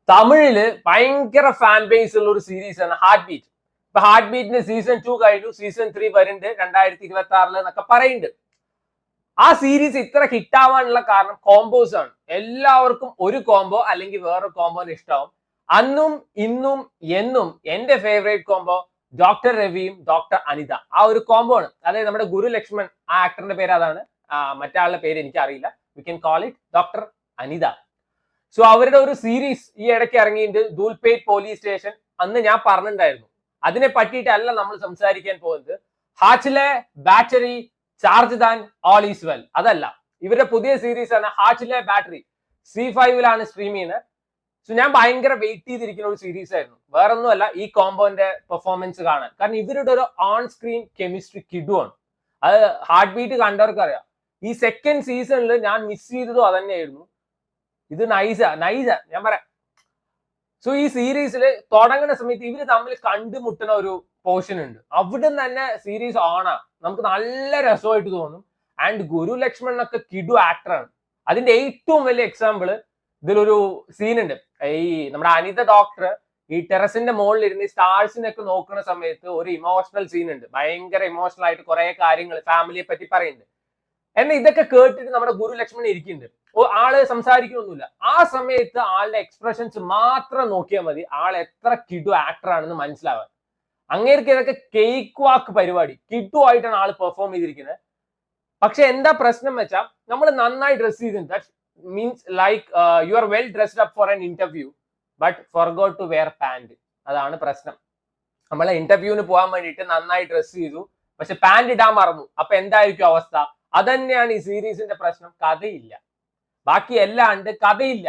തമിഴില് ഭയങ്കര fan base ഉള്ള ഒരു സീരീസ് ആണ് ഹാർട്ട് ബീറ്റ്. ഇപ്പൊ ഹാർട്ട് ബീറ്റിന്റെ സീസൺ 2 കഴിഞ്ഞു, സീസൺ 3 വരുന്നുണ്ട് 2026 എന്നൊക്കെ പറയുന്നുണ്ട്. ആ സീരീസ് ഇത്ര ഹിറ്റാവാനുള്ള കാരണം കോംബോസ് ആണ്. എല്ലാവർക്കും ഒരു കോംബോ അല്ലെങ്കിൽ വേറെ കോംബോന് ഇഷ്ടമാവും. അന്നും ഇന്നും എന്നും എന്റെ ഫേവറേറ്റ് കോംബോ ഡോക്ടർ രവിയും ഡോക്ടർ അനിത. ആ ഒരു കോംബോ ആണ്. അതായത് നമ്മുടെ ഗുരു ലക്ഷ്മൺ, ആ ആക്ടറിന്റെ പേര് അതാണ്. മറ്റാളുടെ പേര് എനിക്ക് അറിയില്ല. We can call it doctor Anitha. So അവരുടെ ഒരു സീരീസ് ഈ ഇടയ്ക്ക് ഇറങ്ങിയിട്ട് ദൂൽപേറ്റ് പോലീസ് സ്റ്റേഷൻ. അന്ന് ഞാൻ പറഞ്ഞിട്ടുണ്ടായിരുന്നു അതിനെ പറ്റിയിട്ടല്ല നമ്മൾ സംസാരിക്കാൻ പോകുന്നത്. ഹാച്ചിലെ battery charge than all is well, അതല്ല. ഇവരുടെ പുതിയ സീരീസ് ആണ് ഹാച്ചിലെ ബാറ്ററി. C5 സ്ട്രീം ചെയ്യുന്നത്. സോ ഞാൻ ഭയങ്കര വെയിറ്റ് ചെയ്തിരിക്കുന്ന ഒരു സീരീസ് ആയിരുന്നു. വേറൊന്നുമല്ല, ഈ കോംബോന്റെ പെർഫോമൻസ് കാണാൻ. കാരണം ഇവരുടെ ഒരു ഓൺ സ്ക്രീൻ കെമിസ്ട്രി കിഡുവാണ്. അത് ഹാർട്ട് ബീറ്റ് കണ്ടവർക്ക് അറിയാം. ഈ സെക്കൻഡ് സീസണിൽ ഞാൻ മിസ് ചെയ്തതും അതന്നെയായിരുന്നു. ഇത് നൈസാ ഞാൻ പറയാം. സോ ഈ സീരീസിൽ തുടങ്ങുന്ന സമയത്ത് ഇവര് തമ്മിൽ കണ്ടുമുട്ടുന്ന ഒരു പോർഷൻ ഉണ്ട്. അവിടെ തന്നെ സീരീസ് ഓണാ, നമുക്ക് നല്ല രസമായിട്ട് തോന്നും. ആൻഡ് ഗുരു ലക്ഷ്മണനൊക്കെ കിഡു ആക്ടറാണ്. അതിന്റെ ഏറ്റവും വലിയ എക്സാമ്പിൾ ഇതിലൊരു സീൻ ഉണ്ട്. ഈ നമ്മുടെ അനിത ഡോക്ടർ ഈ ടെറസിന്റെ മുകളിൽ ഇരുന്ന് സ്റ്റാർസിനൊക്കെ നോക്കുന്ന സമയത്ത് ഒരു ഇമോഷണൽ സീൻ ഉണ്ട്. ഭയങ്കര ഇമോഷണൽ ആയിട്ട് കുറെ കാര്യങ്ങൾ ഫാമിലിയെ പറ്റി പറയുന്നുണ്ട്. എന്നാൽ ഇതൊക്കെ കേട്ടിട്ട് നമ്മുടെ ഗുരു ലക്ഷ്മണൻ ഇരിക്കുന്നുണ്ട്. ആള് സംസാരിക്കുന്നൊന്നുമില്ല. ആ സമയത്ത് ആളുടെ എക്സ്പ്രഷൻസ് മാത്രം നോക്കിയാൽ മതി ആൾ എത്ര കിഡു ആക്ടർ ആണെന്ന് മനസ്സിലാവാൻ. അങ്ങേർക്ക് ഇതൊക്കെ കേക്ക് വാക്ക് പരിപാടി കിഡു ആയിട്ടാണ് ആള് പെർഫോം ചെയ്തിരിക്കുന്നത്. പക്ഷെ എന്താ പ്രശ്നം വെച്ചാൽ നമ്മൾ നന്നായി ഡ്രസ് ചെയ്തിട്ടുണ്ട്. That means like you are well dressed up for an interview but forgot to wear pant. അതാണ് പ്രശ്നം. നമ്മളെ ഇന്റർവ്യൂവിന് പോകാൻ വേണ്ടിയിട്ട് നന്നായി ഡ്രസ് ചെയ്തു, പക്ഷെ പാന്റ് ഇടാൻ മറന്നു. അപ്പൊ എന്തായിരിക്കും അവസ്ഥ? അതന്നെയാണ് ഈ സീരീസിന്റെ പ്രശ്നം. കഥയില്ല. ബാക്കി എല്ലാം ഉണ്ട്, കഥയില്ല.